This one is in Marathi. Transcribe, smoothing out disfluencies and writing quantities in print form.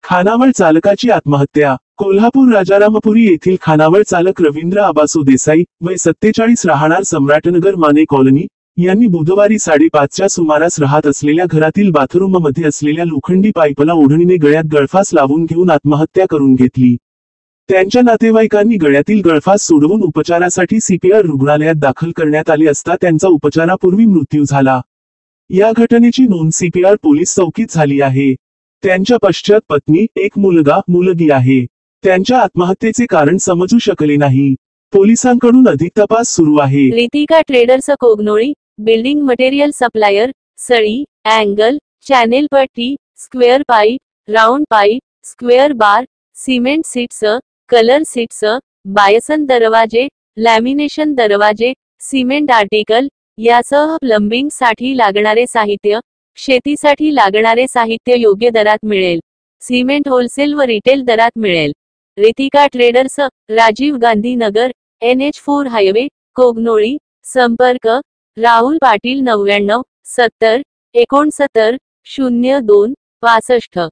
खानावळ चालकाची आत्महत्या। कोल्हापूर राजारामपुरी येथील खानावळ चालक रवींद्र आबासू देसाई वय 47 राहणार सम्राटनगर माने कॉलनी यांनी बुधवारी 5:30च्या सुमारास राहत असलेल्या घरातील बाथरूममध्ये असलेल्या लोखंडी पाईपला ओढणीने गळ्यात गळफास लावून घेऊन आत्महत्या करून घेतली। त्यांच्या नातेवाईकांनी गळ्यातील गळफास सोडवून उपचारासाठी सीपीआर रुग्णालयात दाखल करण्यात आले असता त्यांचा उपचारापूर्वी मृत्यू झाला। या घटनेची नोंद सीपीआर पोलीस चौकीत झाली आहे। त्यांच्या पश्चात पत्नी, एक मुलगा, मुलगी आहे। त्यांच्या आत्महत्येचे कारण समजू शकले नाही। पोलिसांकडून अधिक तपास सुरू आहे। Ritika traders Kognoli, building material supplier, सळी, अँगल, चॅनेल पट्टी, square pipe, round pipe, square bar, cement sheets, colour sheets, bison दरवाजे, लॅमिनेशन दरवाजे, सिमेंट आर्टिकल यासह प्लंबिंग साठी लागणारे साहित्य, शेतीसाठी लागणारे साहित्य योग्य दरात मिळेल। सिमेंट होलसेल व रिटेल दरात मिळेल। Ritika traders, Rajiv Gandhi Nagar, NH4 highway, Kognoli. संपर्क राहुल पाटील 99 70 69 02 65।